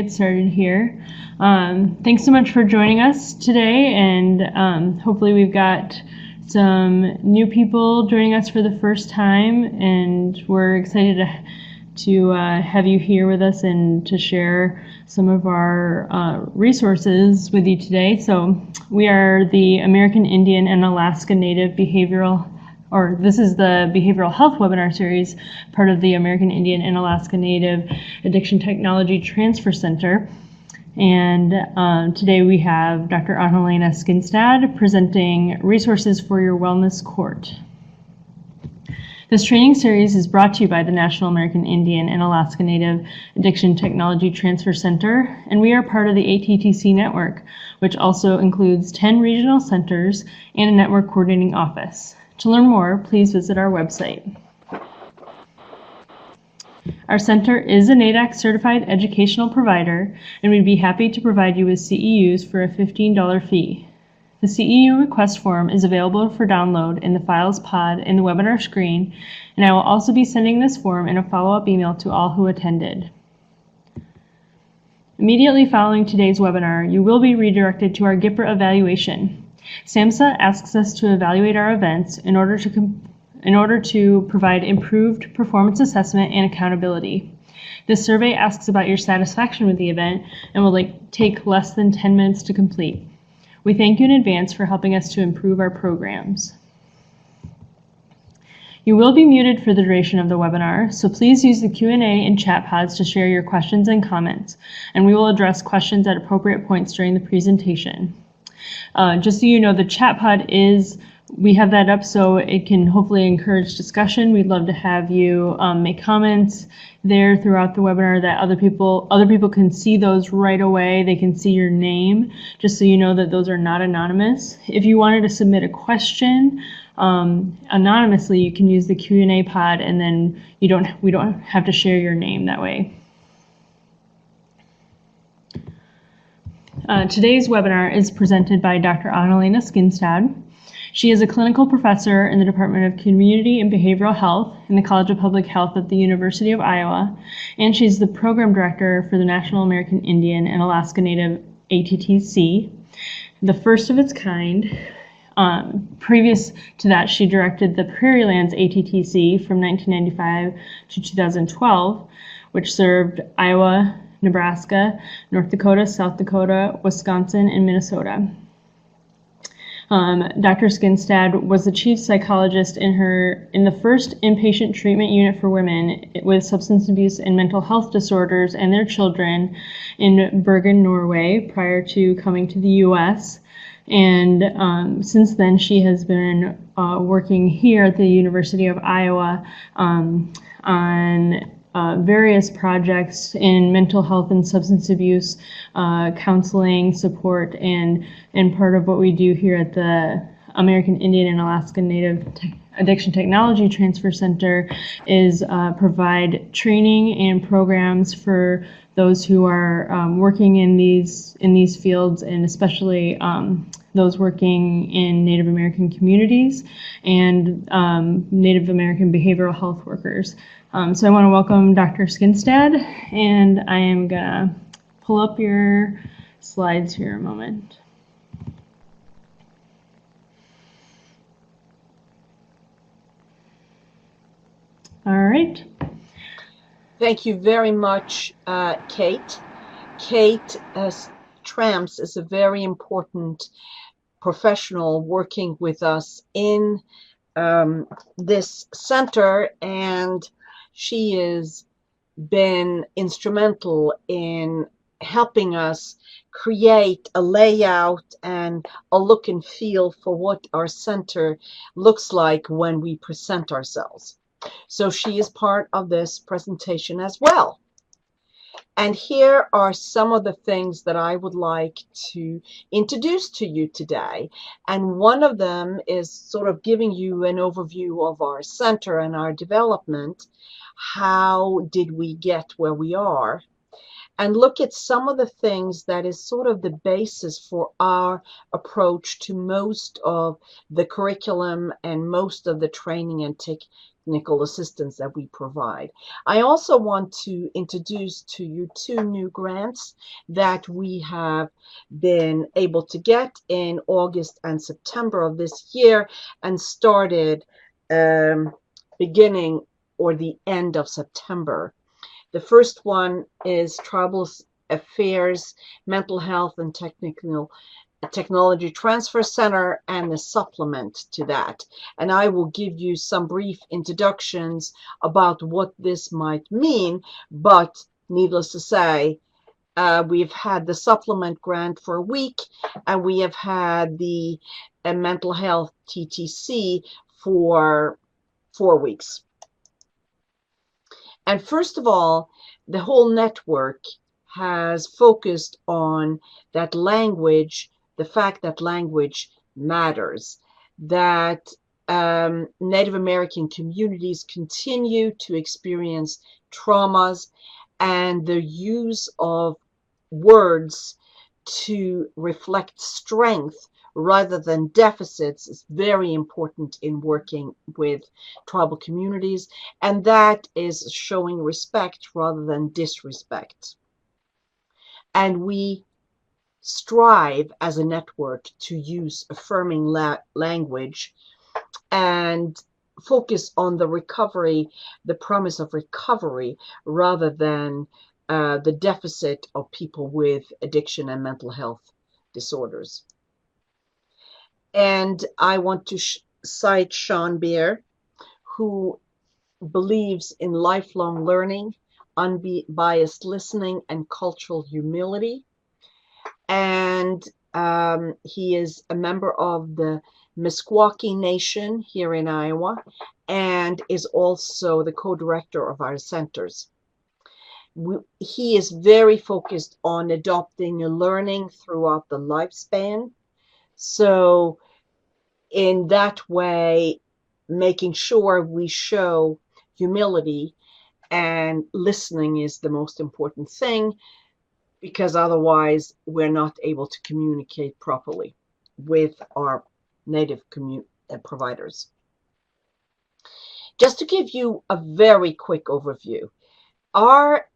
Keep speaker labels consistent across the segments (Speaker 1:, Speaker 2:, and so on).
Speaker 1: Get started here. Thanks so much for joining us today, and hopefully we've got some new people joining us for the first time, and we're excited to have you here with us and to share some of our resources with you today. So we are the American Indian and Alaska Native this is the Behavioral Health webinar series, part of the American Indian and Alaska Native Addiction Technology Transfer Center. And today we have Dr. Annalena Skinstad presenting resources for your wellness court. This training series is brought to you by the National American Indian and Alaska Native Addiction Technology Transfer Center, and we are part of the ATTC network, which also includes 10 regional centers and a network coordinating office. To learn more, please visit our website. Our center is a NADAC certified educational provider, and we'd be happy to provide you with CEUs for a $15 fee. The CEU request form is available for download in the Files pod in the webinar screen, and I will also be sending this form in a follow-up email to all who attended. Immediately following today's webinar, you will be redirected to our GIPRA evaluation. SAMHSA asks us to evaluate our events in order to provide improved performance assessment and accountability. This survey asks about your satisfaction with the event and will take less than 10 minutes to complete. We thank you in advance for helping us to improve our programs. You will be muted for the duration of the webinar, so please use the Q&A and chat pods to share your questions and comments, and we will address questions at appropriate points during the presentation. Just so you know, the chat pod we have that up so it can hopefully encourage discussion. We'd love to have you make comments there throughout the webinar that other people can see those right away. They can see your name, just so you know that those are not anonymous. If you wanted to submit a question anonymously, you can use the Q&A pod, and then we don't have to share your name that way. Today's webinar is presented by Dr. Annalena Skinstad. She is a clinical professor in the Department of Community and Behavioral Health in the College of Public Health at the University of Iowa, and she's the program director for the National American Indian and Alaska Native ATTC, the first of its kind. Previous to that, she directed the Prairie Lands ATTC from 1995 to 2012, which served Iowa, Nebraska, North Dakota, South Dakota, Wisconsin, and Minnesota. Dr. Skinstad was the chief psychologist in the first inpatient treatment unit for women with substance abuse and mental health disorders and their children in Bergen, Norway, prior to coming to the U.S. And since then, she has been working here at the University of Iowa on various projects in mental health and substance abuse, counseling, support, and part of what we do here at the American Indian and Alaska Native Addiction Technology Transfer Center is provide training and programs for those who are working in these fields, and especially those working in Native American communities and Native American behavioral health workers. So I want to welcome Dr. Skinstad, and I am going to pull up your slides here a moment. All right.
Speaker 2: Thank you very much, Kate. Kate Tramps is a very important professional working with us in this center, and she has been instrumental in helping us create a layout and a look and feel for what our center looks like when we present ourselves. So she is part of this presentation as well. And here are some of the things that I would like to introduce to you today. And one of them is sort of giving you an overview of our center and our development. How did we get where we are? And look at some of the things that is sort of the basis for our approach to most of the curriculum and most of the training and technical assistance that we provide. I also want to introduce to you 2 new grants that we have been able to get in August and September of this year, and started beginning or the end of September. The first one is Tribal Affairs, Mental Health and Technology Transfer Center, and the supplement to that. And I will give you some brief introductions about what this might mean, but needless to say, we've had the supplement grant for a week, and we have had the mental health TTC for 4 weeks. And first of all, the whole network has focused on that language, the fact that language matters, that Native American communities continue to experience traumas, and the use of words to reflect strength rather than deficits is very important in working with tribal communities, and that is showing respect rather than disrespect. And we strive as a network to use affirming language and focus on the recovery, the promise of recovery, rather than the deficit of people with addiction and mental health disorders. And I want to cite Sean Beer, who believes in lifelong learning, unbiased listening, and cultural humility. And he is a member of the Meskwaki Nation here in Iowa, and is also the co-director of our centers. He is very focused on adopting learning throughout the lifespan. So in that way, making sure we show humility and listening is the most important thing, because otherwise we're not able to communicate properly with our Native providers. Just to give you a very quick overview, our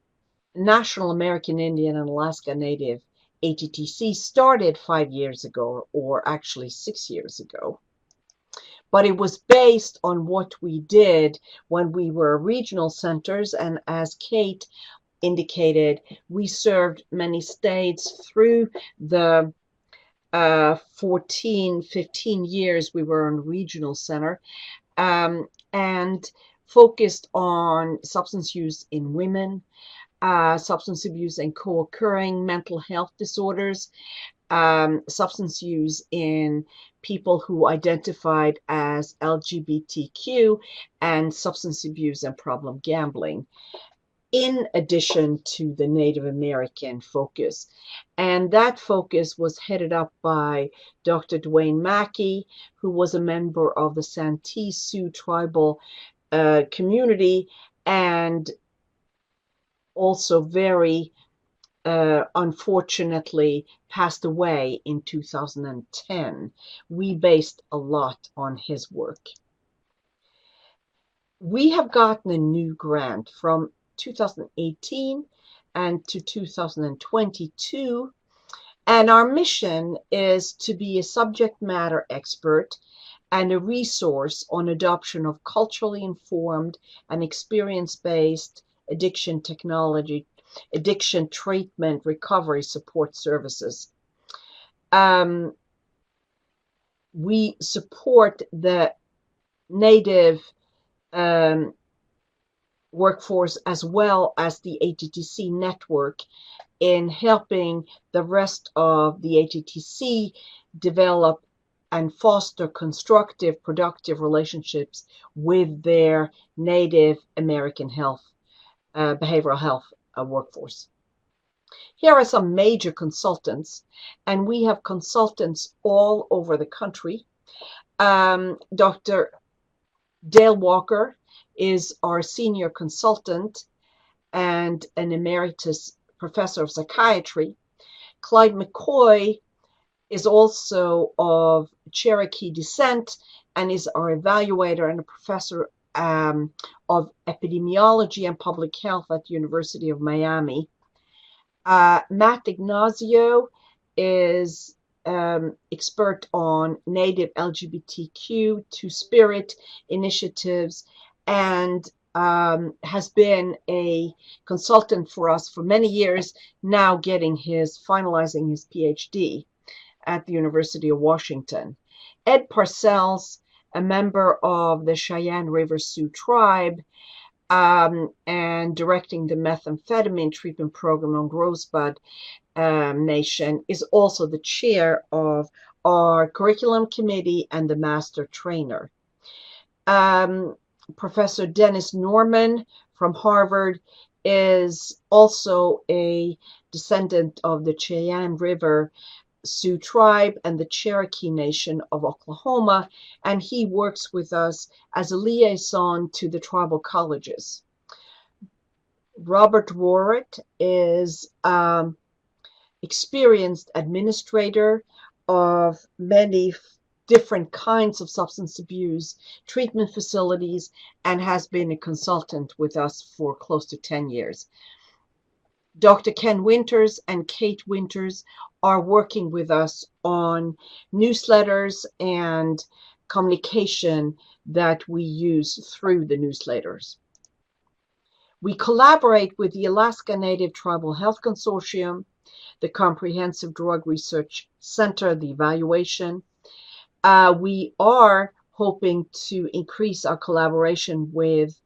Speaker 2: National American Indian and Alaska Native ATTC started 5 years ago, or actually 6 years ago. But it was based on what we did when we were regional centers, and as Kate indicated, we served many states through the 15 years we were in regional center, and focused on substance use in women, substance abuse and co-occurring mental health disorders, substance use in people who identified as LGBTQ, and substance abuse and problem gambling, in addition to the Native American focus. And that focus was headed up by Dr. Dwayne Mackey, who was a member of the Santee Sioux tribal community, and also very unfortunately passed away in 2010. We based a lot on his work. We have gotten a new grant from 2018 and to 2022, and our mission is to be a subject matter expert and a resource on adoption of culturally informed and experience-based addiction technology, addiction treatment, recovery support services. We support the Native workforce as well as the ATTC network in helping the rest of the ATTC develop and foster constructive, productive relationships with their Native American health, behavioral health workforce. Here are some major consultants, and we have consultants all over the country. Dr. Dale Walker is our senior consultant and an emeritus professor of psychiatry. Clyde McCoy is also of Cherokee descent and is our evaluator and a professor of Epidemiology and Public Health at the University of Miami. Matt Ignazio is expert on Native LGBTQ, TwoSpirit initiatives, and has been a consultant for us for many years, now finalizing his PhD at the University of Washington. Ed Parcells, a member of the Cheyenne River Sioux tribe, and directing the methamphetamine treatment program on Rosebud Nation, is also the chair of our curriculum committee and the master trainer. Professor Dennis Norman from Harvard is also a descendant of the Cheyenne River Sioux tribe and the Cherokee Nation of Oklahoma, and he works with us as a liaison to the tribal colleges. Robert Rorett is experienced administrator of many different kinds of substance abuse treatment facilities and has been a consultant with us for close to 10 years. Dr. Ken Winters and Kate Winters are working with us on newsletters and communication that we use through the newsletters. We collaborate with the Alaska Native Tribal Health Consortium, the Comprehensive Drug Research Center, the evaluation. We are hoping to increase our collaboration with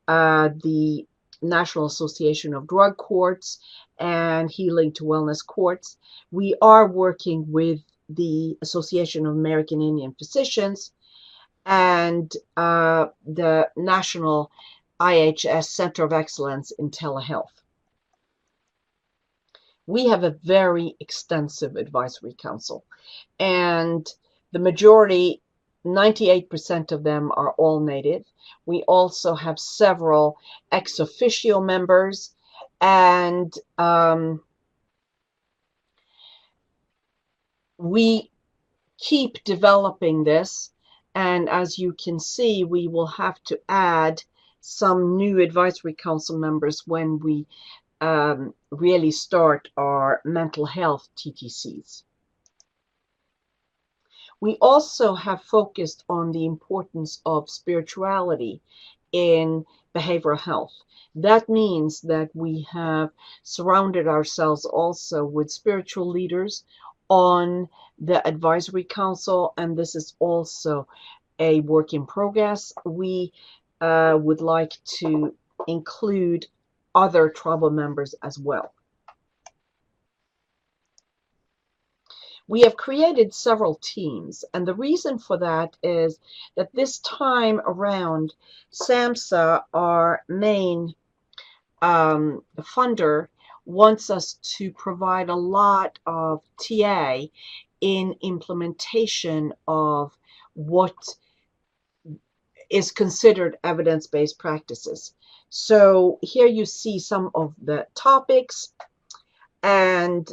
Speaker 2: the National Association of Drug Courts and Healing to Wellness Courts. We are working with the Association of American Indian Physicians and the National IHS Center of Excellence in Telehealth. We have a very extensive advisory council, and the majority, 98% of them, are all Native. We also have several ex officio members, and we keep developing this. And as you can see, we will have to add some new advisory council members when we really start our mental health TTCs. We also have focused on the importance of spirituality in behavioral health. That means that we have surrounded ourselves also with spiritual leaders on the advisory council, and this is also a work in progress. We would like to include other tribal members as well. We have created several teams, and the reason for that is that this time around, SAMHSA, our main funder, wants us to provide a lot of TA in implementation of what is considered evidence-based practices. So here you see some of the topics, and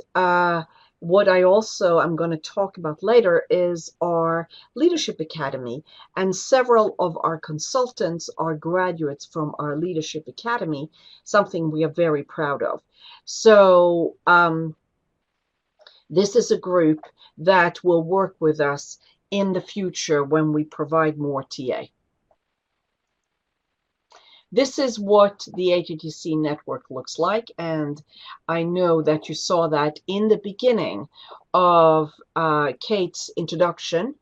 Speaker 2: what I also am going to talk about later is our Leadership Academy, and several of our consultants are graduates from our Leadership Academy, something we are very proud of. So this is a group that will work with us in the future when we provide more TA. This is what the ATTC network looks like, and I know that you saw that in the beginning of Kate's introduction.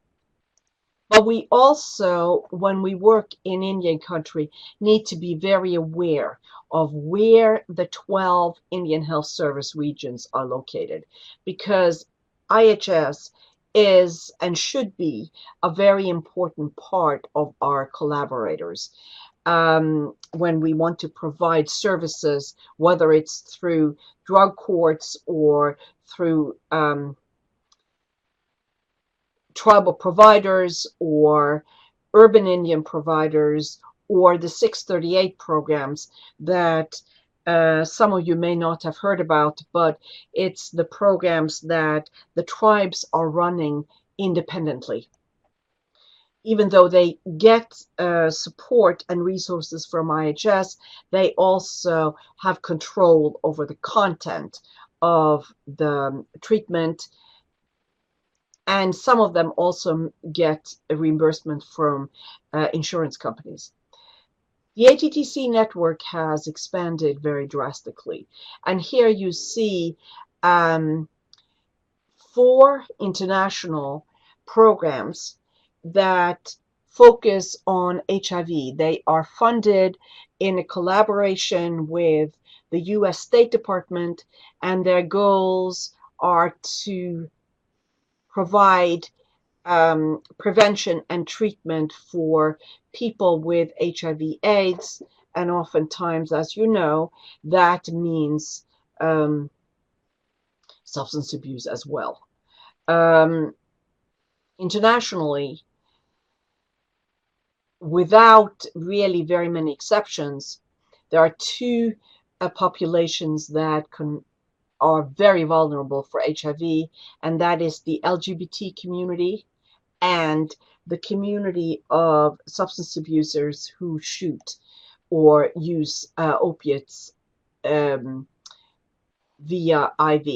Speaker 2: But we also, when we work in Indian country, need to be very aware of where the 12 Indian Health Service regions are located, because IHS is and should be a very important part of our collaborators. When we want to provide services, whether it's through drug courts or through tribal providers or urban Indian providers or the 638 programs that some of you may not have heard about, but it's the programs that the tribes are running independently. even though they get support and resources from IHS, they also have control over the content of the treatment, and some of them also get a reimbursement from insurance companies. The ATTC network has expanded very drastically, and here you see 4 international programs that focus on HIV. They are funded in a collaboration with the US State Department, and their goals are to provide prevention and treatment for people with HIV/AIDS, and oftentimes, as you know, that means substance abuse as well. Internationally, without really very many exceptions, there are 2 populations that are very vulnerable for HIV, and that is the LGBT community and the community of substance abusers who shoot or use opiates via IV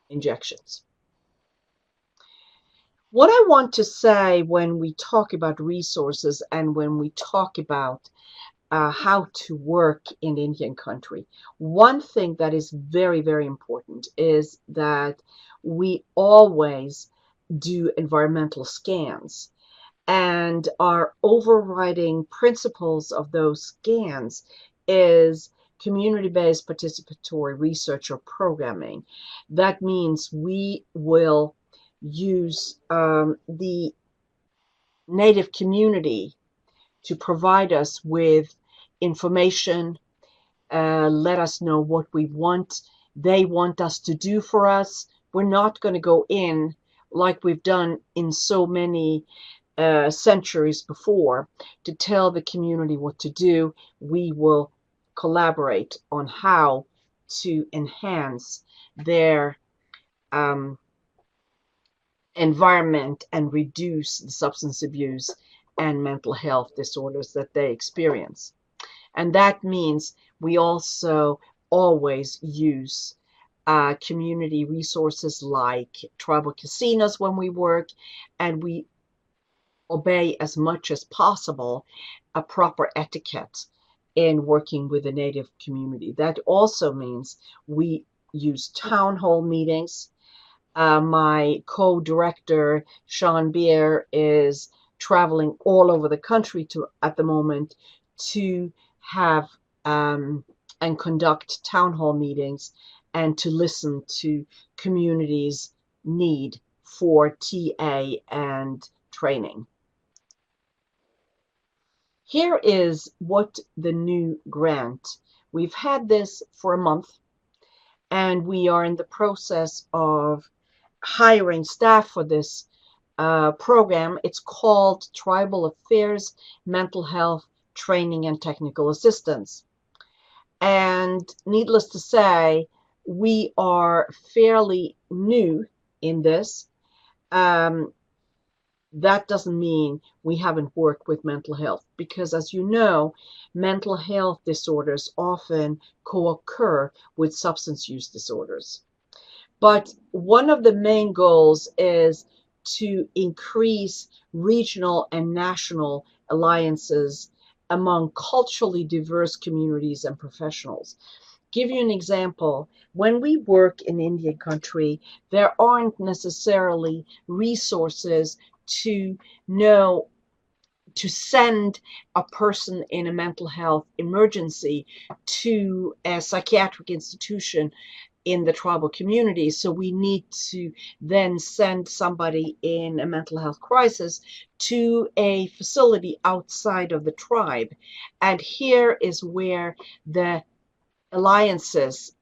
Speaker 2: injections. What I want to say when we talk about resources and when we talk about how to work in Indian country, one thing that is very, very important is that we always do environmental scans, and our overriding principles of those scans is community-based participatory research or programming. That means we will use the native community to provide us with information, let us know what we want, they want us to do for us. We're not going to go in like we've done in so many centuries before to tell the community what to do. We will collaborate on how to enhance their environment and reduce the substance abuse and mental health disorders that they experience. And that means we also always use community resources like tribal casinos when we work, and we obey as much as possible a proper etiquette in working with the native community. That also means we use town hall meetings. My co-director, Sean Beer, is traveling all over the country at the moment to have and conduct town hall meetings and to listen to communities' need for TA and training. Here is what the new grant. We've had this for a month, and we are in the process of hiring staff for this program. It's called Tribal Affairs, Mental Health, Training and Technical Assistance. And needless to say, we are fairly new in this. That doesn't mean we haven't worked with mental health, because as you know, mental health disorders often co-occur with substance use disorders. But one of the main goals is to increase regional and national alliances among culturally diverse communities and professionals. Give you an example. When we work in Indian country, there aren't necessarily resources to know to send a person in a mental health emergency to a psychiatric institution in the tribal community. So we need to then send somebody in a mental health crisis to a facility outside of the tribe. And here is where the alliances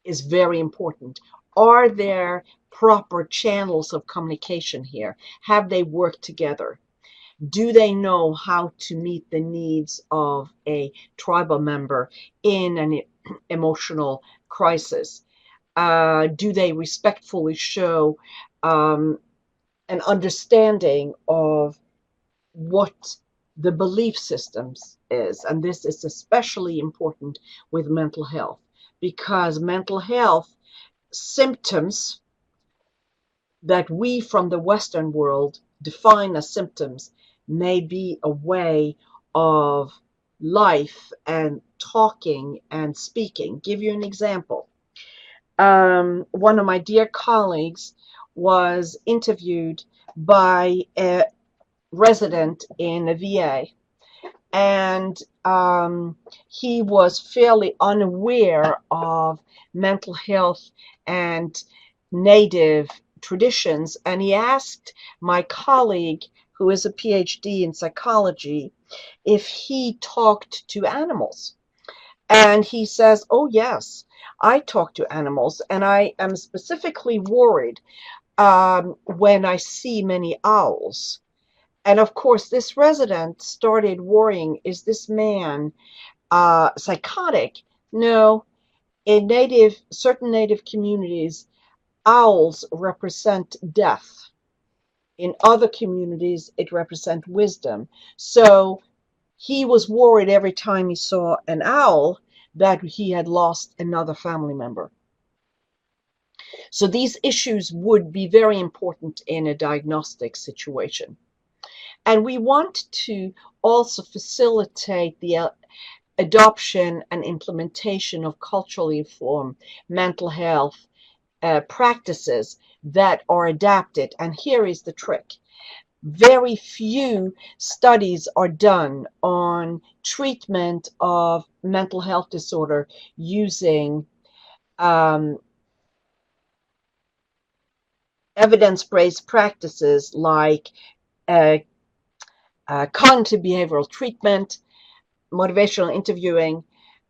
Speaker 2: is very important. Are there proper channels of communication here? Have they worked together? Do they know how to meet the needs of a tribal member in an emotional crisis? Do they respectfully show an understanding of what the belief systems is. And this is especially important with mental health, because mental health symptoms that we from the Western world define as symptoms may be a way of life and talking and speaking. Give you an example. One of my dear colleagues was interviewed by a resident in a VA, and he was fairly unaware of mental health and native traditions, and he asked my colleague, who is a PhD in psychology, if he talked to animals. And he says, oh yes, I talk to animals, and I am specifically worried when I see many owls. And of course, this resident started worrying, is this man psychotic? No, in certain native communities, owls represent death. In other communities, it represents wisdom. So he was worried every time he saw an owl that he had lost another family member. So these issues would be very important in a diagnostic situation. And we want to also facilitate the adoption and implementation of culturally informed mental health practices that are adapted. And here is the trick. Very few studies are done on treatment of mental health disorder using evidence-based practices like cognitive behavioral treatment, motivational interviewing.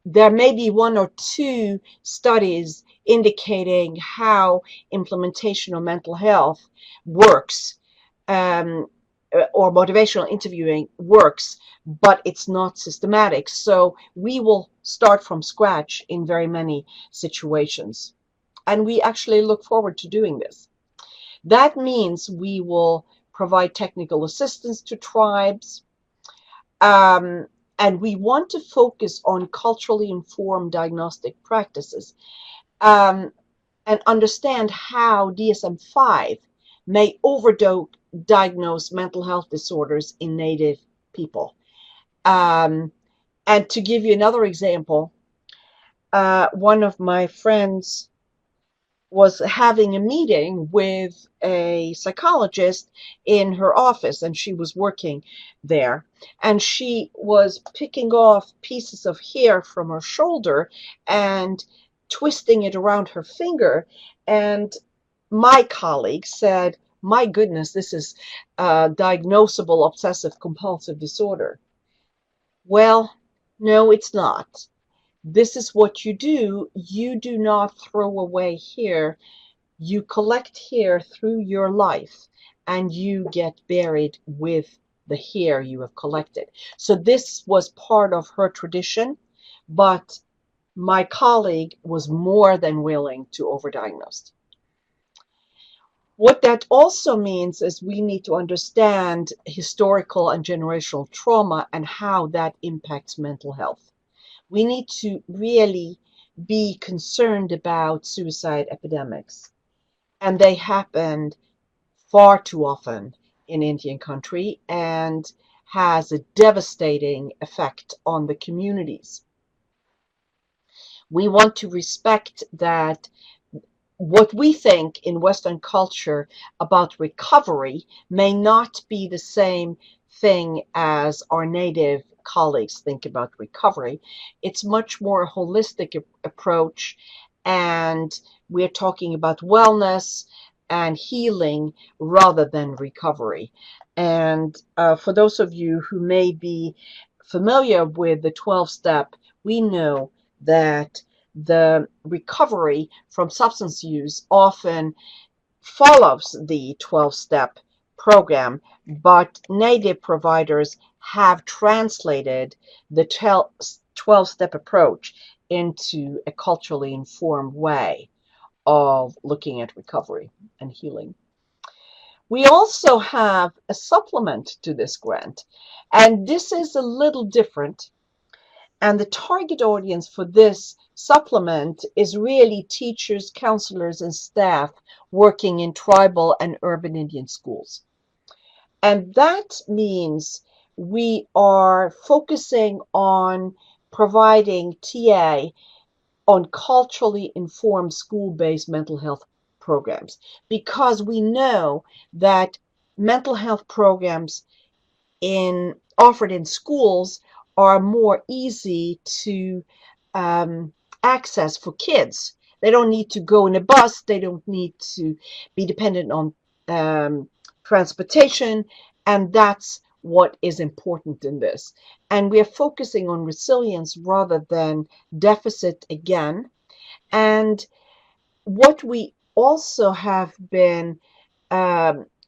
Speaker 2: There may be one or two studies indicating how implementation of mental health works, or motivational interviewing works, but it's not systematic. So we will start from scratch in very many situations. And we actually look forward to doing this. That means we will provide technical assistance to tribes, and we want to focus on culturally informed diagnostic practices, and understand how DSM-5 may overdiagnose mental health disorders in Native people. And to give you another example, one of my friends was having a meeting with a psychologist in her office, and she was working there, and she was picking off pieces of hair from her shoulder and twisting it around her finger. And my colleague said, my goodness, this is diagnosable obsessive compulsive disorder. Well, no, it's not. This is what you do. You do not throw away hair. You collect hair through your life, and you get buried with the hair you have collected. So this was part of her tradition, but my colleague was more than willing to overdiagnose. What that also means is we need to understand historical and generational trauma and how that impacts mental health. We need to really be concerned about suicide epidemics. And they happened far too often in Indian country and has a devastating effect on the communities. We want to respect that what we think in Western culture about recovery may not be the same thing as our native colleagues think about recovery. It's much more a holistic approach, and we're talking about wellness and healing rather than recovery. And for those of you who may be familiar with the 12-step, we know that the recovery from substance use often follows the 12-step program, but native providers have translated the 12-step approach into a culturally informed way of looking at recovery and healing. We also have a supplement to this grant, and this is a little different. And the target audience for this supplement is really teachers, counselors, and staff working in tribal and urban Indian schools. And that means we are focusing on providing TA on culturally informed school-based mental health programs, because we know that mental health programs offered in schools are more easy to access for kids. They don't need to go in a bus. They don't need to be dependent on transportation, and that's what is important in this. And we are focusing on resilience rather than deficit again. And what we also have been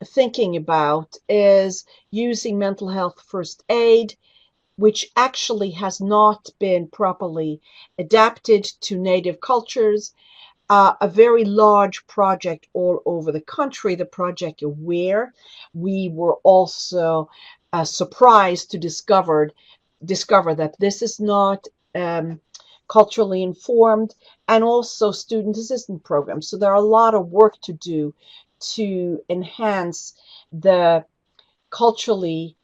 Speaker 2: thinking about is using mental health first aid, which actually has not been properly adapted to native cultures. A very large project all over the country, the Project Aware. We were also surprised to discover that this is not culturally informed, and also student assistance programs. So there are a lot of work to do to enhance the culturally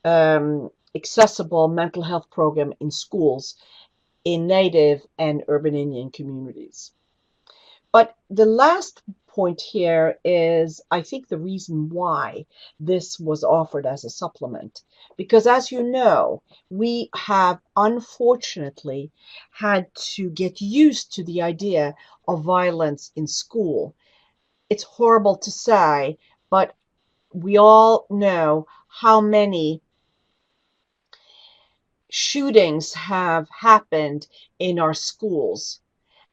Speaker 2: accessible mental health program in schools in Native and urban Indian communities. But the last point here is, I think, the reason why this was offered as a supplement. Because as you know, we have unfortunately had to get used to the idea of violence in school. It's horrible to say, but we all know how many shootings have happened in our schools.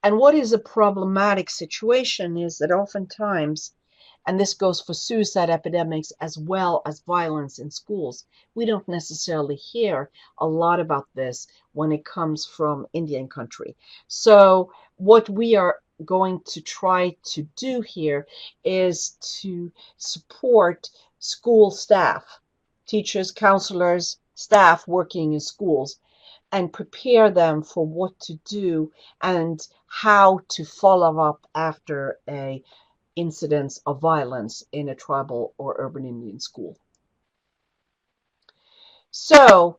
Speaker 2: And what is a problematic situation is that oftentimes, and this goes for suicide epidemics as well as violence in schools, we don't necessarily hear a lot about this when it comes from Indian country. So what we are going to try to do here is to support school staff, teachers, counselors, staff working in schools, and prepare them for what to do and how to follow up after a incidents of violence in a tribal or urban Indian school. So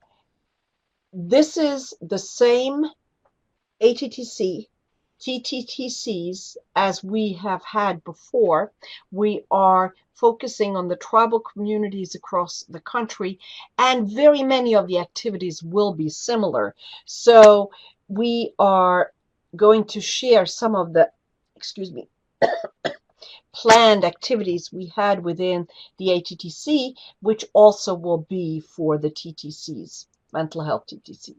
Speaker 2: this is the same ATTC, TTTCs as we have had before. We are focusing on the tribal communities across the country, and very many of the activities will be similar. So we are going to share some of the, planned activities we had within the ATTC, which also will be for the TTCs, mental health TTC.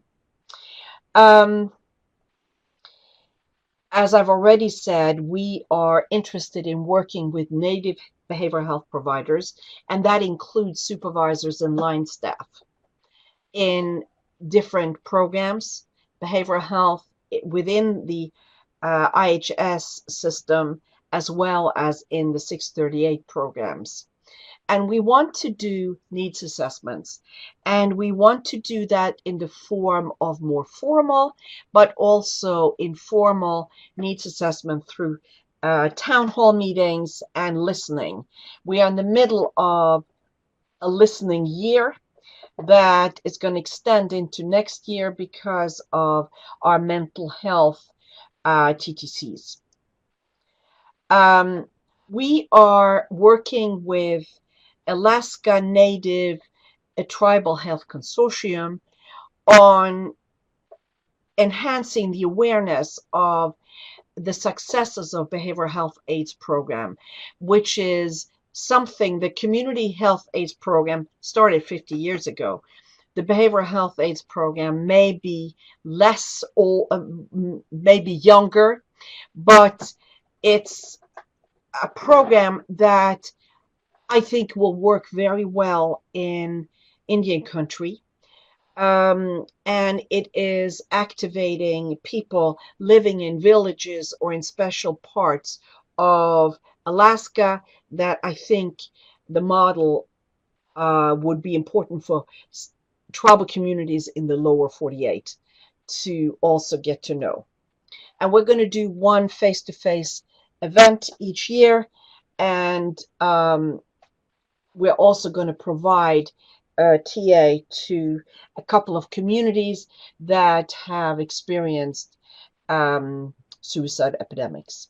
Speaker 2: As I've already said, we are interested in working with Native behavioral health providers, and that includes supervisors and line staff in different programs, behavioral health within the IHS system, as well as in the 638 programs. And we want to do needs assessments, and we want to do that in the form of more formal, but also informal needs assessment through town hall meetings and listening. We are in the middle of a listening year that is going to extend into next year because of our mental health TTCs. We are working with Alaska Native Tribal Health Consortium on enhancing the awareness of the successes of behavioral health aids program, which is something the community health aids program started 50 years ago. The behavioral health aids program may be less or maybe younger, but it's a program that I think will work very well in Indian country. And it is activating people living in villages or in special parts of Alaska that I think the model would be important for tribal communities in the lower 48 to also get to know. And we're going to do one face-to-face event each year, and we're also going to provide a TA to a couple of communities that have experienced suicide epidemics.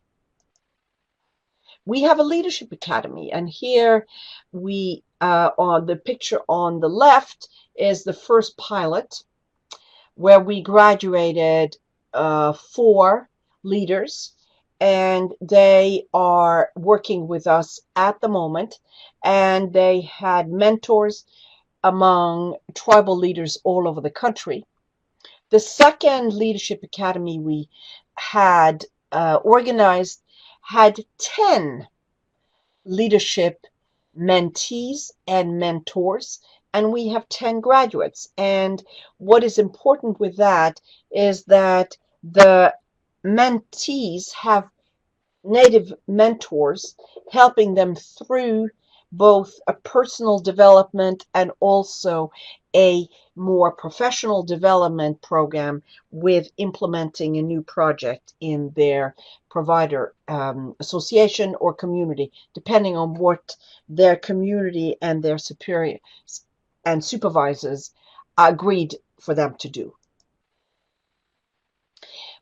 Speaker 2: We have a leadership academy, and here we on the picture on the left is the first pilot where we graduated 4 leaders, and they are working with us at the moment, and they had mentors among tribal leaders all over the country. The second leadership academy we had organized had 10 leadership mentees and mentors, and we have 10 graduates. And what is important with that is that the mentees have Native mentors helping them through both a personal development and also a more professional development program with implementing a new project in their provider association or community, depending on what their community and their superiors and supervisors agreed for them to do.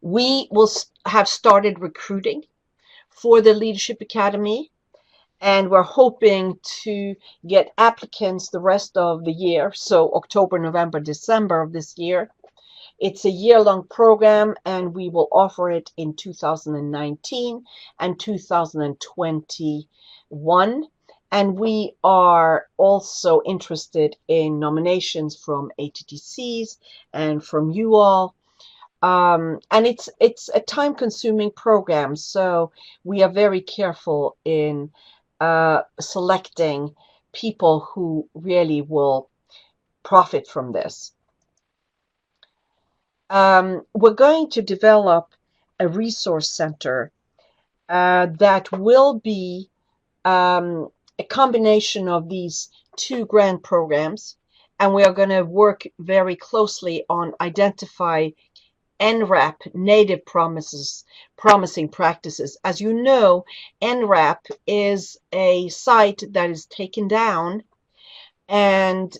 Speaker 2: We will have started recruiting for the Leadership Academy, and we're hoping to get applicants the rest of the year, so October, November, December of this year. It's a year-long program, and we will offer it in 2019 and 2021. And we are also interested in nominations from ATTCs and from you all. And it's a time-consuming program, so we are very careful in selecting people who really will profit from this. We're going to develop a resource center that will be a combination of these 2 grant programs, and we are going to work very closely on identifying Enwrap, native promising practices. As you know, Enwrap is a site that is taken down, and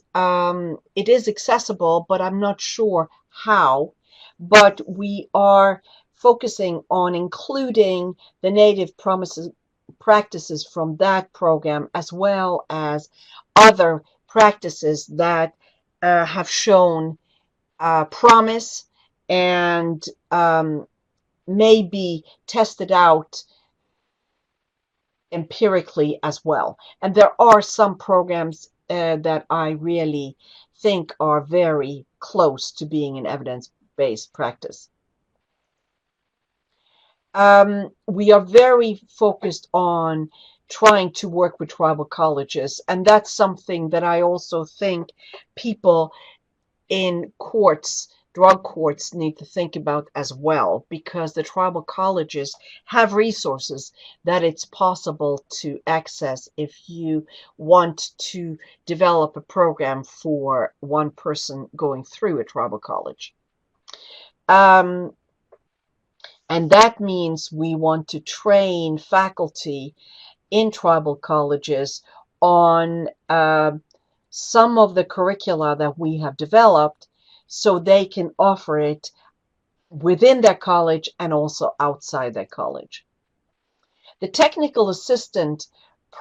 Speaker 2: it is accessible, but I'm not sure how. But we are focusing on including the native practices from that program, as well as other practices that have shown promise and may be tested out empirically as well. And there are some programs that I really think are very close to being an evidence-based practice. We are very focused on trying to work with tribal colleges, and that's something that I also think people in courts, drug courts, need to think about as well, because the tribal colleges have resources that it's possible to access if you want to develop a program for one person going through a tribal college. And that means we want to train faculty in tribal colleges on some of the curricula that we have developed, so they can offer it within their college and also outside their college. The technical assistant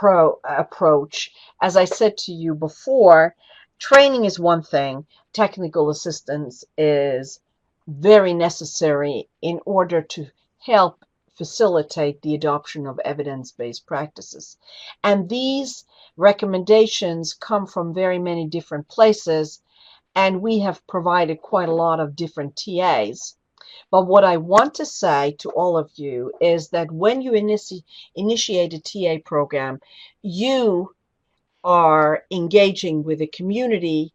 Speaker 2: approach, as I said to you before, training is one thing. Technical assistance is very necessary in order to help facilitate the adoption of evidence-based practices. And these recommendations come from very many different places, and we have provided quite a lot of different TAs. But what I want to say to all of you is that when you initiate a TA program, you are engaging with the community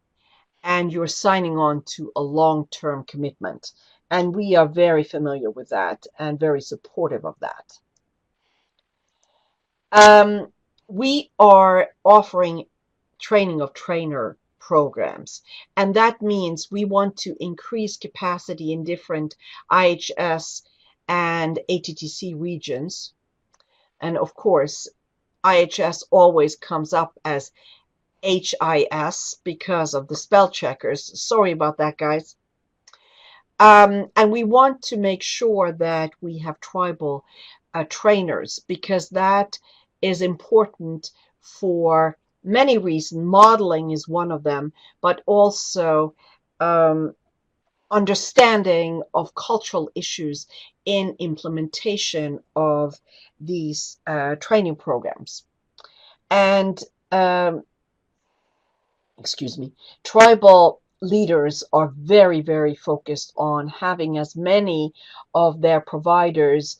Speaker 2: and you're signing on to a long-term commitment. And we are very familiar with that and very supportive of that. we are offering training of trainer programs, and that means we want to increase capacity in different IHS and ATTC regions. And of course, IHS always comes up as HIS because of the spell checkers. Sorry about that, guys. And we want to make sure that we have tribal trainers, because that is important for many reasons. Modeling is one of them, but also understanding of cultural issues in implementation of these training programs. And excuse me, tribal leaders are very, very focused on having as many of their providers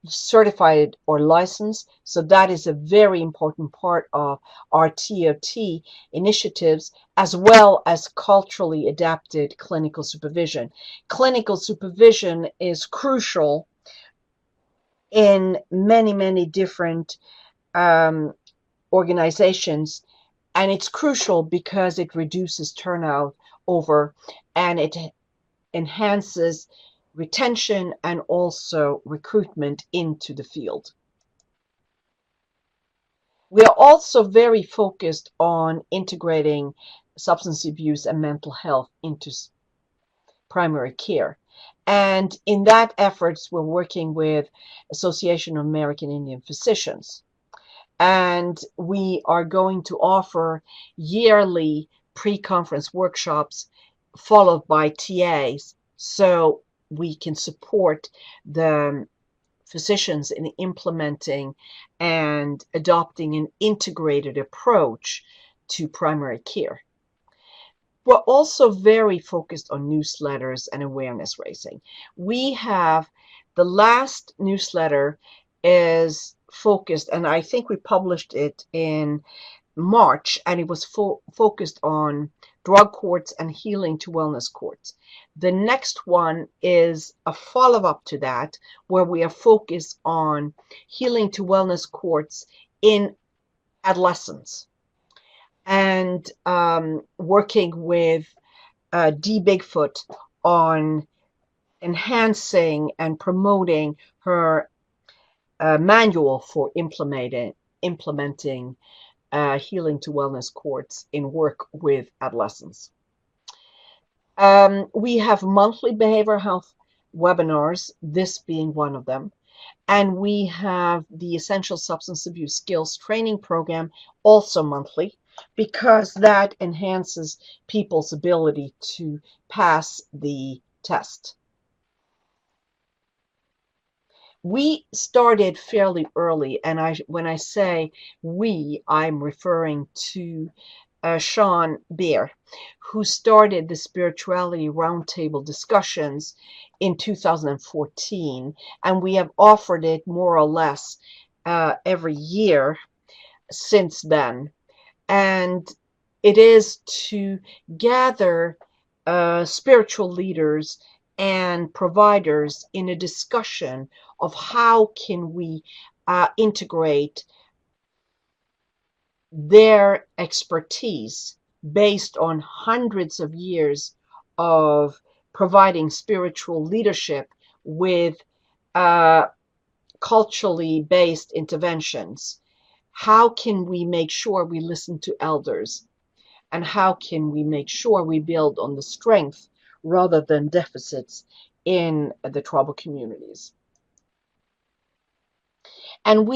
Speaker 2: certified or licensed. So that is a very important part of our TOT initiatives, as well as culturally adapted clinical supervision. Clinical supervision is crucial in many, many different organizations. And it's crucial because it reduces turnout over, and it enhances retention and also recruitment into the field. We are also very focused on integrating substance abuse and mental health into primary care. And in that efforts, we're working with Association of American Indian Physicians. And we are going to offer yearly pre-conference workshops followed by TAs, so we can support the physicians in implementing and adopting an integrated approach to primary care. We're also very focused on newsletters and awareness raising. We have the last newsletter is focused, and I think we published it in March, and it was focused on drug courts and healing to wellness courts. The next one is a follow-up to that, where we are focused on healing to wellness courts in adolescents, and working with D. Bigfoot on enhancing and promoting her manual for implementing healing to wellness courts in work with adolescents. We have monthly behavioral health webinars, this being one of them. And we have the Essential Substance Abuse Skills Training Program, also monthly, because that enhances people's ability to pass the test. We started fairly early, and when I say we, I'm referring to Sean Beer, who started the Spirituality Roundtable discussions in 2014, and we have offered it more or less every year since then. And it is to gather spiritual leaders and providers in a discussion of how can we integrate their expertise based on hundreds of years of providing spiritual leadership with culturally based interventions. How can we make sure we listen to elders? And how can we make sure we build on the strength rather than deficits in the tribal communities? And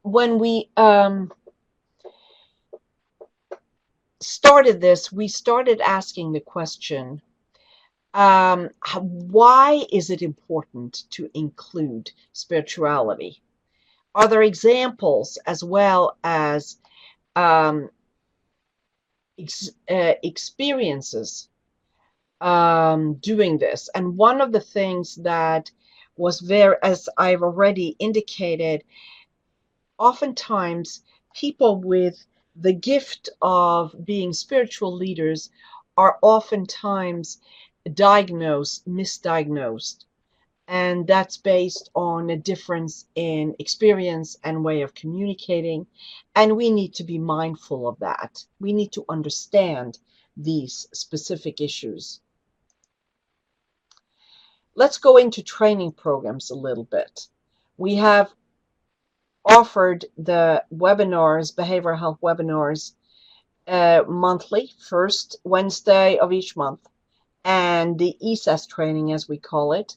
Speaker 2: when we started this, we started asking the question, why is it important to include spirituality? Are there examples as well as experiences doing this? And one of the things that was very, as I've already indicated, oftentimes people with the gift of being spiritual leaders are oftentimes misdiagnosed and that's based on a difference in experience and way of communicating, and we need to be mindful of that. We need to understand these specific issues. Let's go into training programs a little bit. We have offered the webinars, behavioral health webinars, monthly, first Wednesday of each month, and the ESAS training, as we call it,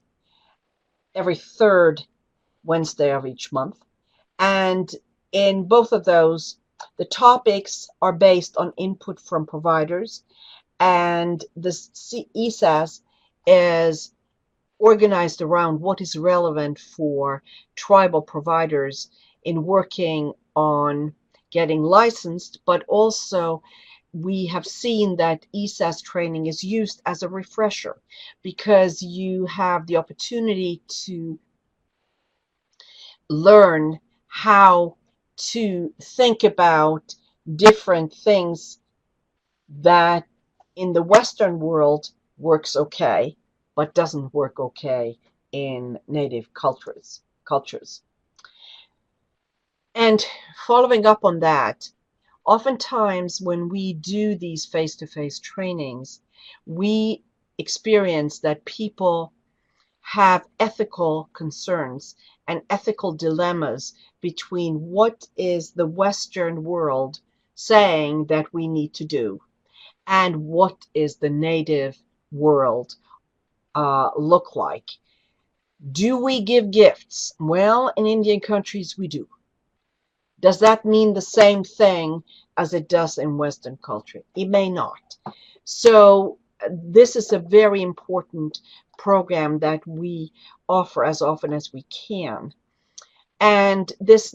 Speaker 2: every third Wednesday of each month. And in both of those, the topics are based on input from providers, and the ESAS is organized around what is relevant for tribal providers in working on getting licensed, but also we have seen that ESAS training is used as a refresher because you have the opportunity to learn how to think about different things that in the Western world works okay, but doesn't work okay in native cultures. And following up on that, oftentimes when we do these face-to-face trainings, we experience that people have ethical concerns and ethical dilemmas between what is the Western world saying that we need to do and what is the native world look like. Do we give gifts? Well, in Indian countries we do. Does that mean the same thing as it does in Western culture? It may not. So this is a very important program that we offer as often as we can. And this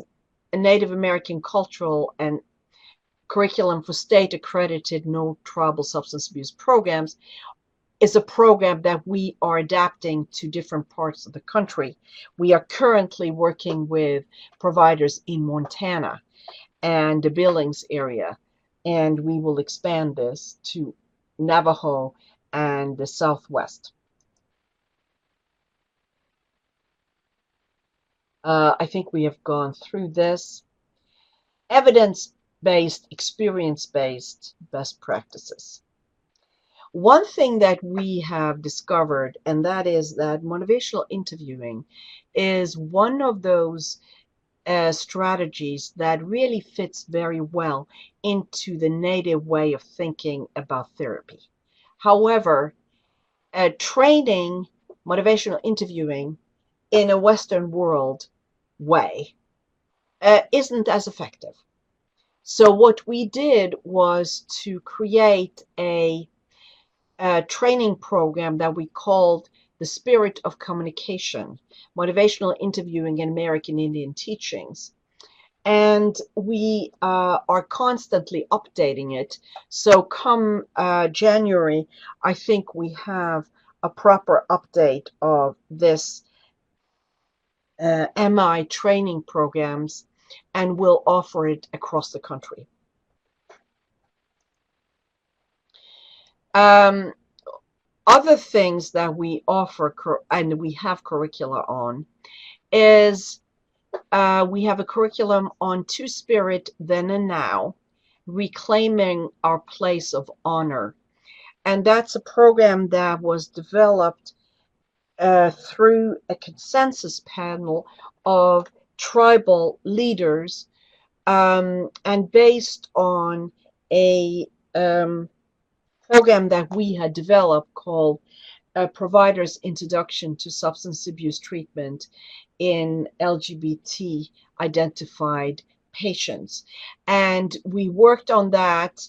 Speaker 2: Native American cultural and curriculum for state accredited no tribal substance abuse programs is a program that we are adapting to different parts of the country. We are currently working with providers in Montana and the Billings area, and we will expand this to Navajo and the Southwest. I think we have gone through this. Evidence-based, experience-based best practices. One thing that we have discovered, and that is that motivational interviewing is one of those strategies that really fits very well into the native way of thinking about therapy. However, training motivational interviewing in a Western world way isn't as effective. So what we did was to create a training program that we called The Spirit of Communication, Motivational Interviewing in American Indian Teachings. And we are constantly updating it. So come January, I think we have a proper update of this MI training programs, and we'll offer it across the country. Other things that we offer and we have curricula on is we have a curriculum on TwoSpirit Then and Now, Reclaiming Our Place of Honor. And that's a program that was developed through a consensus panel of tribal leaders and based on a program that we had developed called Provider's Introduction to Substance Abuse Treatment in LGBT identified patients. And we worked on that,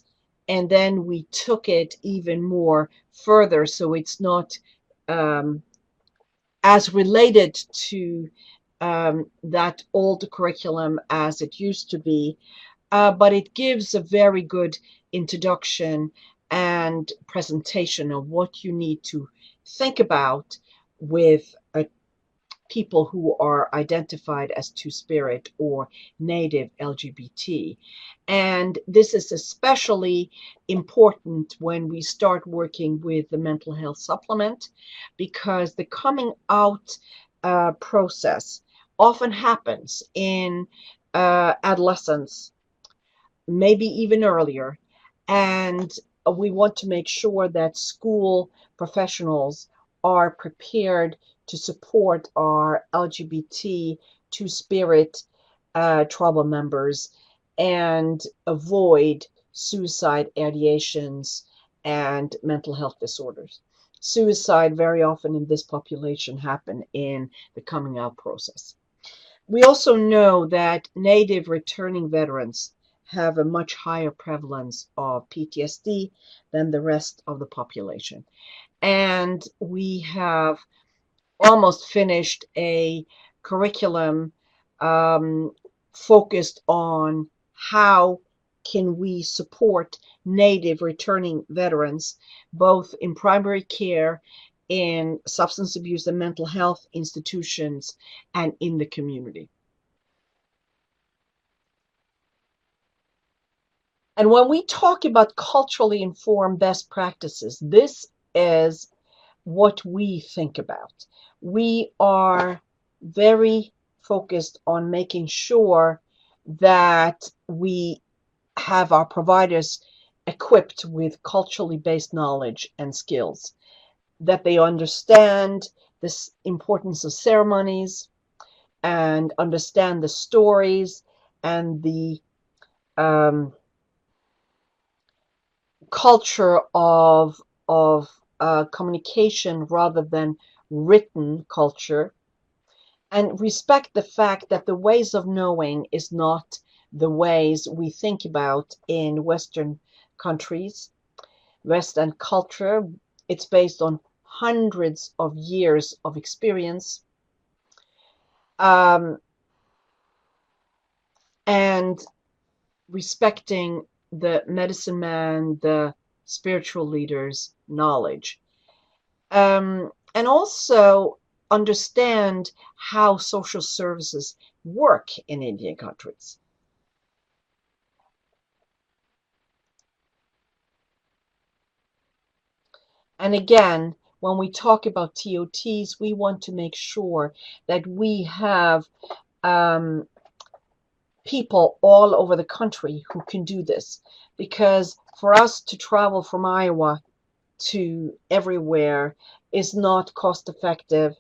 Speaker 2: and then we took it even more further, so it's not as related to that old curriculum as it used to be, but it gives a very good introduction and presentation of what you need to think about with people who are identified as TwoSpirit or Native LGBT. And this is especially important when we start working with the mental health supplement, because the coming out process often happens in adolescence, maybe even earlier. And we want to make sure that school professionals are prepared to support our LGBT TwoSpirit trouble members and avoid suicide ideations and mental health disorders. Suicide very often in this population happen in the coming out process. We also know that Native returning veterans have a much higher prevalence of PTSD than the rest of the population. And we have almost finished a curriculum focused on how can we support Native returning veterans, both in primary care, in substance abuse and mental health institutions, and in the community. And when we talk about culturally informed best practices, this is what we think about. We are very focused on making sure that we have our providers equipped with culturally based knowledge and skills, that they understand the importance of ceremonies and understand the stories and the culture of communication rather than written culture, and respect the fact that the ways of knowing is not the ways we think about in Western countries. Western culture, it's based on hundreds of years of experience. And respecting the medicine man, the spiritual leaders' knowledge. And also understand how social services work in Indian countries. And again, when we talk about TOTs, we want to make sure that we have people all over the country who can do this. Because for us to travel from Iowa to everywhere is not cost effective.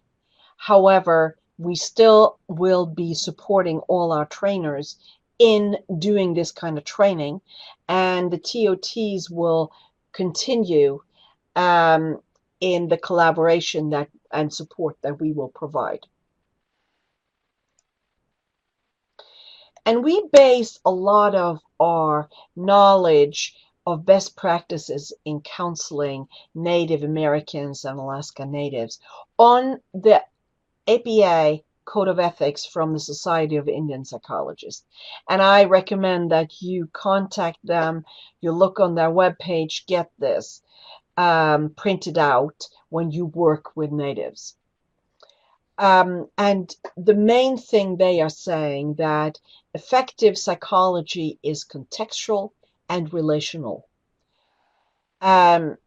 Speaker 2: However, we still will be supporting all our trainers in doing this kind of training, and the TOTs will continue in the collaboration that and support that we will provide. And we base a lot of our knowledge of best practices in counseling Native Americans and Alaska Natives on the APA Code of Ethics from the Society of Indian Psychologists. And I recommend that you contact them, you look on their webpage, get this printed out when you work with Natives. And the main thing they are saying that effective psychology is contextual and relational. And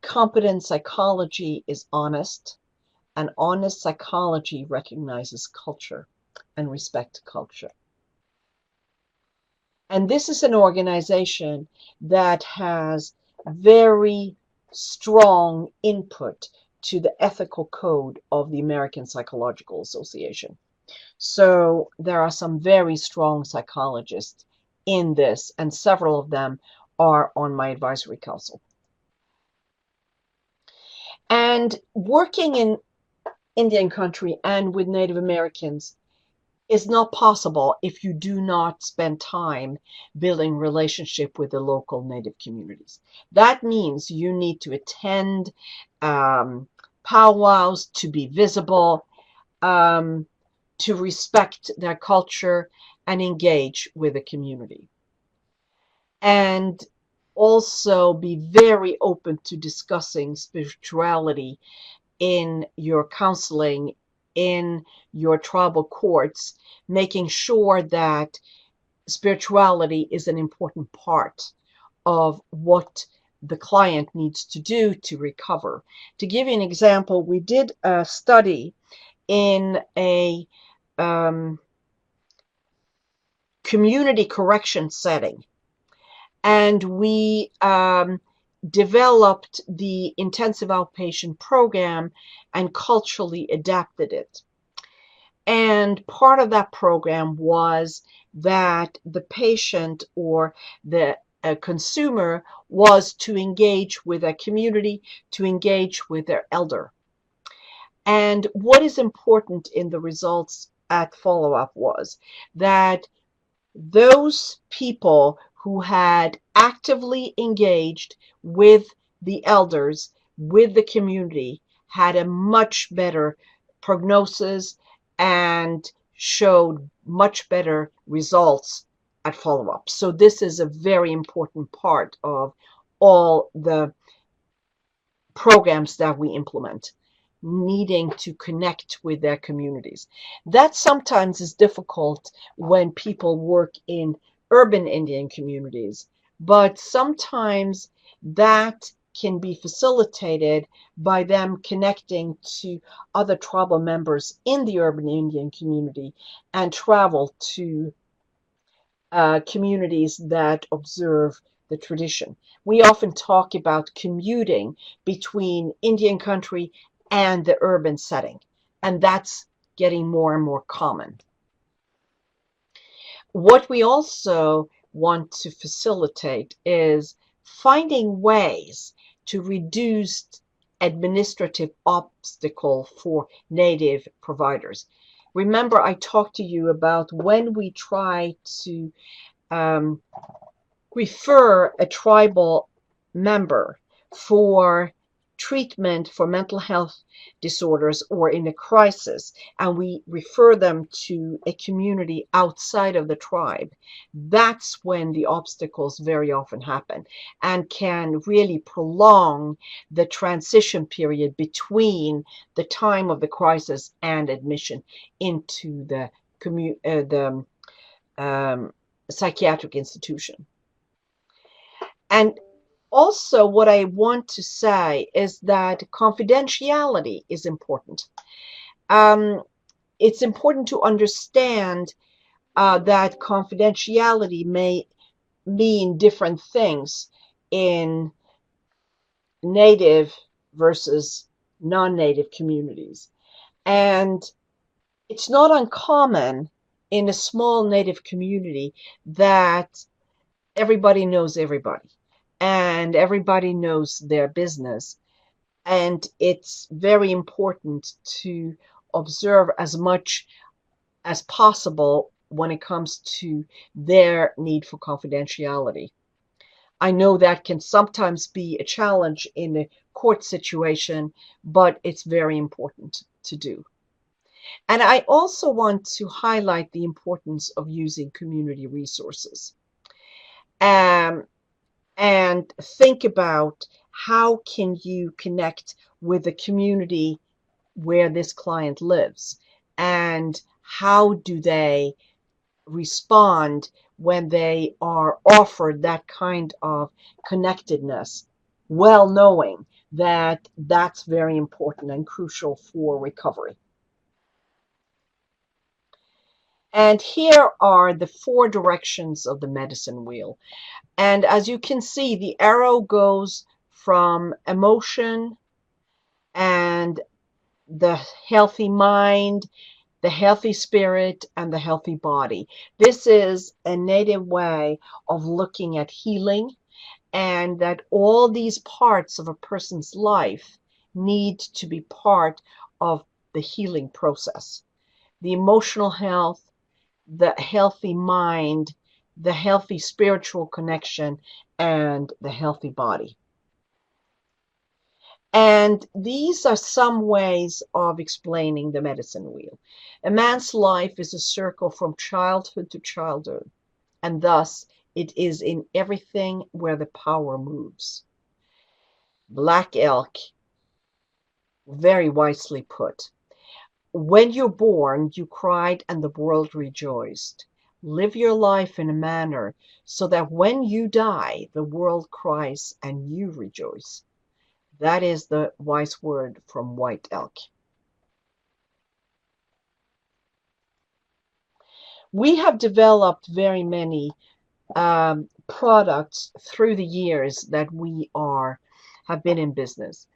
Speaker 2: competent psychology is honest, and honest psychology recognizes culture and respects culture. And this is an organization that has very strong input to the ethical code of the American Psychological Association. So there are some very strong psychologists in this, and several of them are on my advisory council. And working in Indian country and with Native Americans is not possible if you do not spend time building relationship with the local Native communities. That means you need to attend powwows, to be visible, to respect their culture and engage with the community. And also be very open to discussing spirituality in your counseling in your tribal courts, making sure that spirituality is an important part of what the client needs to do to recover. To give you an example, we did a study in a community correction setting, and we developed the intensive outpatient program and culturally adapted it. And part of that program was that the patient or the consumer was to engage with a community, to engage with their elder. And what is important in the results at follow-up was that those people who had actively engaged with the elders, with the community, had a much better prognosis and showed much better results at follow-up. So this is a very important part of all the programs that we implement, needing to connect with their communities. That sometimes is difficult when people work in urban Indian communities, but sometimes that can be facilitated by them connecting to other tribal members in the urban Indian community and travel to communities that observe the tradition. We often talk about commuting between Indian country and the urban setting, and that's getting more and more common. What we also want to facilitate is finding ways to reduce administrative obstacle for Native providers. Remember, I talked to you about when we try to refer a tribal member for treatment for mental health disorders or in a crisis, and we refer them to a community outside of the tribe. That's when the obstacles very often happen and can really prolong the transition period between the time of the crisis and admission into the psychiatric institution. And also, what I want to say is that confidentiality is important. It's important to understand that confidentiality may mean different things in Native versus non-Native communities. And it's not uncommon in a small Native community that everybody knows everybody, and everybody knows their business. And it's very important to observe as much as possible when it comes to their need for confidentiality. I know that can sometimes be a challenge in a court situation, but it's very important to do. And I also want to highlight the importance of using community resources. And think about how can you connect with the community where this client lives, and how do they respond when they are offered that kind of connectedness, well knowing that that's very important and crucial for recovery. And here are the 4 directions of the medicine wheel. And as you can see, the arrow goes from emotion and the healthy mind, the healthy spirit, and the healthy body. This is a Native way of looking at healing, and that all these parts of a person's life need to be part of the healing process. The emotional health, the healthy mind, the healthy spiritual connection, and the healthy body. And these are some ways of explaining the medicine wheel. A man's life is a circle from childhood to childhood, and thus it is in everything where the power moves. Black Elk, very wisely put. when you're born, you cried and the world rejoiced. Live your life in a manner so that when you die, the world cries and you rejoice. That is the wise word from White Elk. We have developed very many products through the years that we have been in business.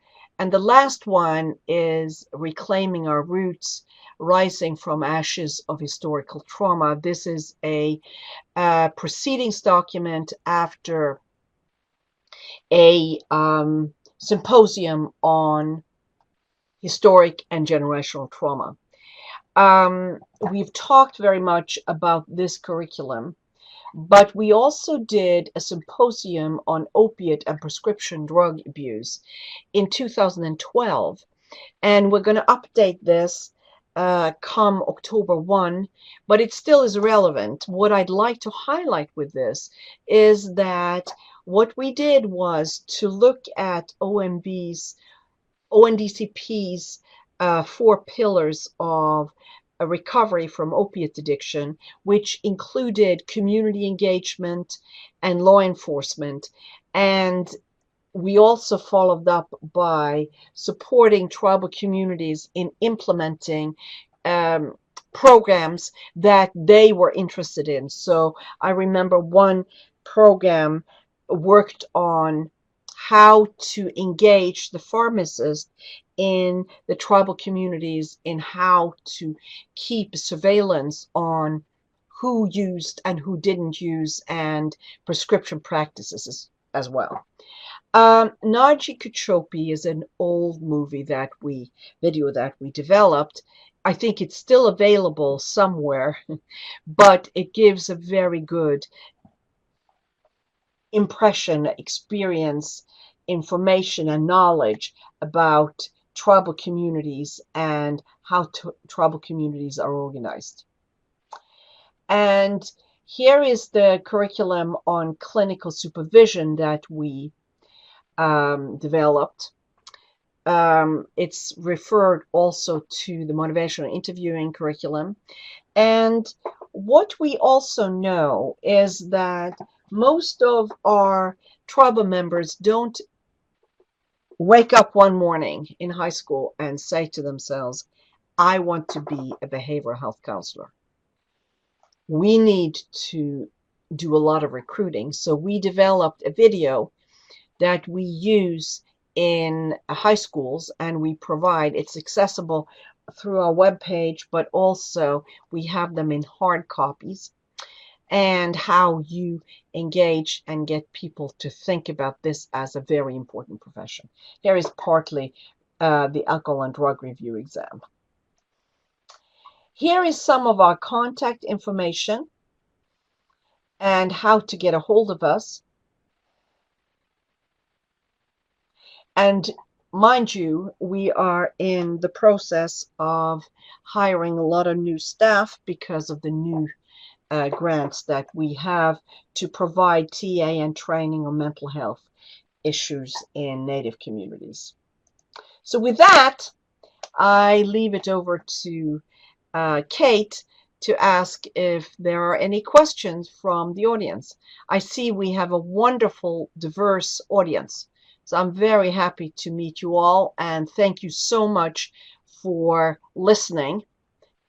Speaker 2: And the last one is Reclaiming Our Roots, Rising from Ashes of Historical Trauma. This is a proceedings document after a symposium on historic and generational trauma. We've talked very much about this curriculum, but we also did a symposium on opiate and prescription drug abuse in 2012. And we're going to update this come October 1, but it still is relevant. What I'd like to highlight with this is that what we did was to look at ONDCP's 4 pillars of a recovery from opiate addiction, which included community engagement and law enforcement. And we also followed up by supporting tribal communities in implementing programs that they were interested in. So I remember one program worked on how to engage the pharmacist in the tribal communities in how to keep surveillance on who used and who didn't use, and prescription practices as well. Naji Kuchopi is an old video that we developed. I think it's still available somewhere, but it gives a very good impression, experience, information, and knowledge about tribal communities and how tribal communities are organized. And here is the curriculum on clinical supervision that we developed. It's referred also to the motivational interviewing curriculum. And what we also know is that most of our tribal members don't wake up one morning in high school and say to themselves, I want to be a behavioral health counselor. We need to do a lot of recruiting. So we developed a video that we use in high schools, and we provide, it's accessible through our webpage, but also we have them in hard copies, and how you engage and get people to think about this as a very important profession. Here is partly the alcohol and drug review exam. Here is some of our contact information and how to get a hold of us. And mind you, we are in the process of hiring a lot of new staff because of the new grants that we have to provide TA and training on mental health issues in Native communities. So with that, I leave it over to Kate to ask if there are any questions from the audience. I see we have a wonderful, diverse audience. So I'm very happy to meet you all, and thank you so much for listening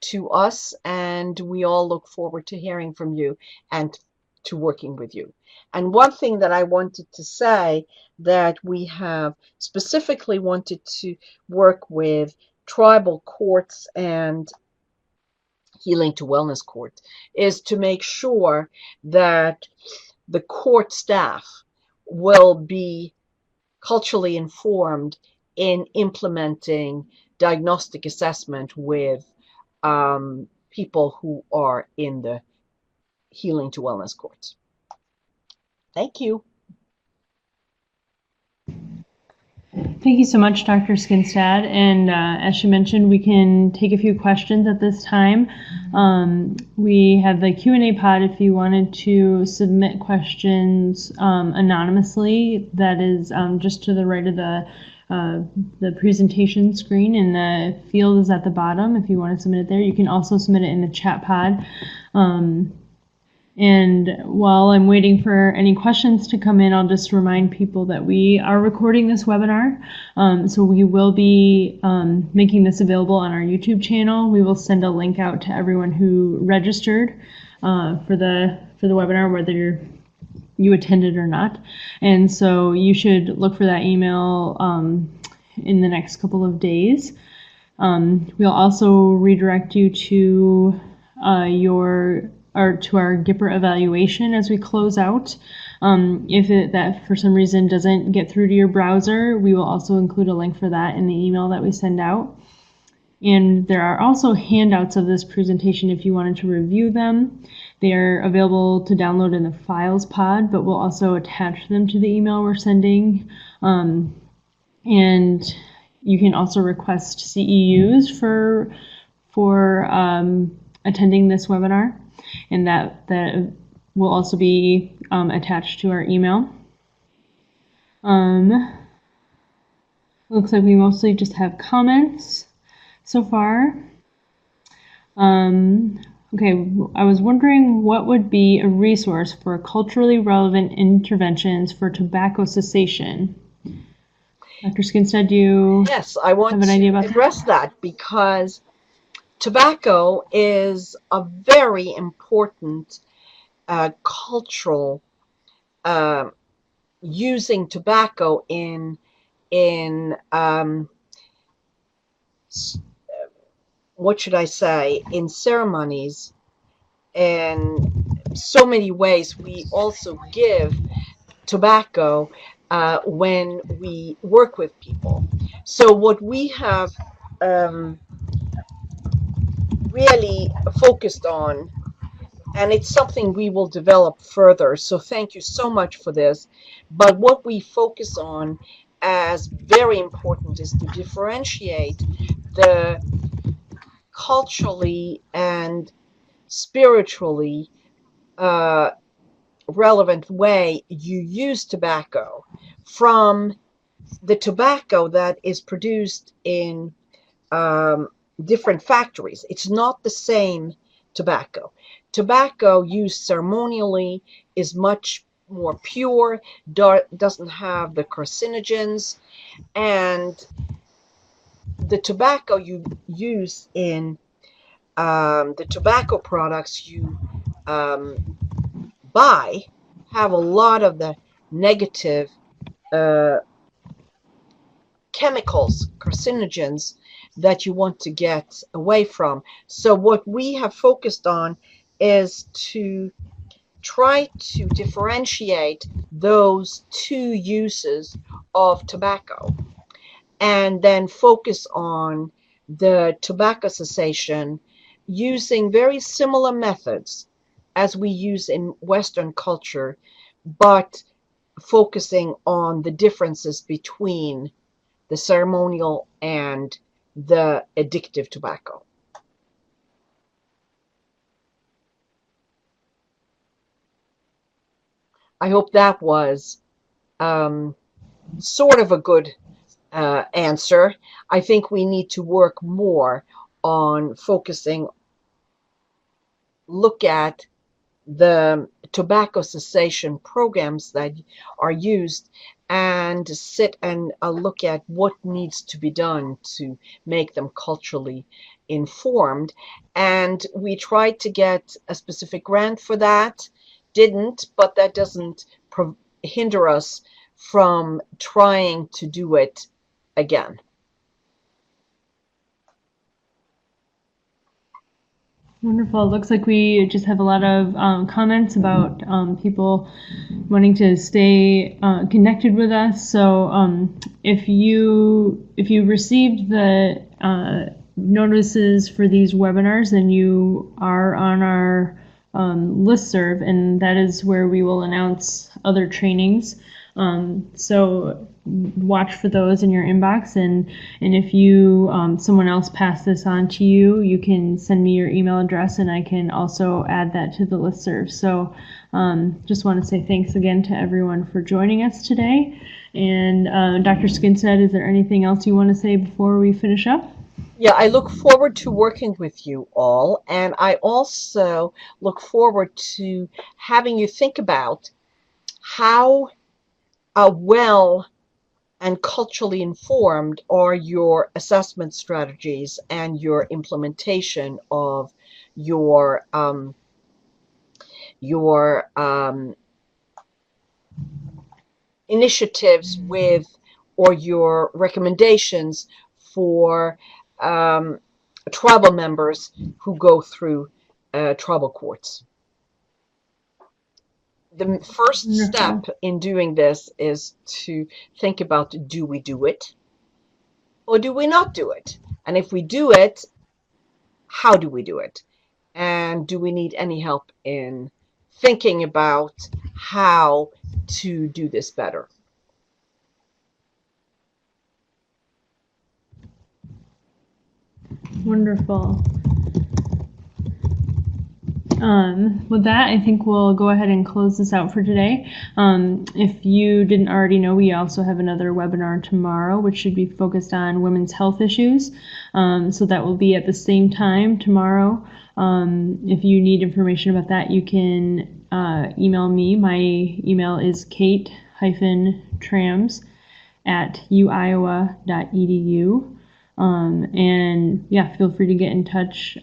Speaker 2: to us, and we all look forward to hearing from you and to working with you. And one thing that I wanted to say, that we have specifically wanted to work with tribal courts and Healing to Wellness Court, is to make sure that the court staff will be culturally informed in implementing diagnostic assessment with people who are in the Healing to Wellness courts. Thank you.
Speaker 1: Thank you so much, Dr. Skinstad. And as she mentioned, we can take a few questions at this time. We have the Q&A pod if you wanted to submit questions anonymously. That is just to the right of the the presentation screen, and the field is at the bottom if you want to submit it there. You can also submit it in the chat pod. And while I'm waiting for any questions to come in, I'll just remind people that we are recording this webinar. So we will be making this available on our YouTube channel. We will send a link out to everyone who registered for the webinar, whether you attended or not. And so you should look for that email in the next couple of days. We'll also redirect you to to our GIPR evaluation as we close out. If that for some reason doesn't get through to your browser, we will also include a link for that in the email that we send out. And there are also handouts of this presentation if you wanted to review them. They are available to download in the files pod, but we'll also attach them to the email we're sending. And you can also request CEUs for attending this webinar, and that will also be attached to our email. Looks like we mostly just have comments so far. Okay, I was wondering what would be a resource for culturally relevant interventions for tobacco cessation. Dr. Skinstead, do you
Speaker 2: Yes, I want
Speaker 1: have an idea about
Speaker 2: to address that because tobacco is a very important cultural using tobacco in what should I say, in ceremonies, and so many ways. We also give tobacco when we work with people. So what we have really focused on, and it's something we will develop further, so thank you so much for this, but what we focus on as very important is to differentiate the culturally and spiritually relevant way you use tobacco from the tobacco that is produced in different factories. It's not the same tobacco. Tobacco used ceremonially is much more pure, doesn't have the carcinogens, and the tobacco you use in the tobacco products you buy have a lot of the negative chemicals, carcinogens, that you want to get away from. So what we have focused on is to try to differentiate those two uses of tobacco and then focus on the tobacco cessation using very similar methods as we use in Western culture, but focusing on the differences between the ceremonial and the addictive tobacco. I hope that was sort of a good answer. I think we need to work more on focusing, look at the tobacco cessation programs that are used and sit and look at what needs to be done to make them culturally informed. And we tried to get a specific grant for that, didn't, but that doesn't hinder us from trying to do it again.
Speaker 1: Wonderful. It looks like we just have a lot of comments about people wanting to stay connected with us. So if you received the notices for these webinars, then you are on our listserv, and that is where we will announce other trainings. So watch for those in your inbox, and if you someone else passed this on to you, you can send me your email address, and I can also add that to the listserv. So just want to say thanks again to everyone for joining us today. And Dr. Skinstead, is there anything else you want to say before we finish up?
Speaker 2: Yeah, I look forward to working with you all, and I also look forward to having you think about how well and culturally informed are your assessment strategies and your implementation of your initiatives with, or your recommendations for tribal members who go through tribal courts. The first step in doing this is to think about, do we do it or do we not do it? And if we do it, how do we do it? And do we need any help in thinking about how to do this better?
Speaker 1: Wonderful. With that, I think we'll go ahead and close this out for today. If you didn't already know, we also have another webinar tomorrow, which should be focused on women's health issues. So that will be at the same time tomorrow. If you need information about that, you can email me. My email is kate-trams@uiowa.edu. And yeah, feel free to get in touch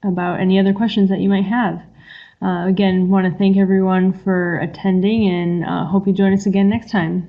Speaker 1: about any other questions that you might have. Again, want to thank everyone for attending, and hope you join us again next time.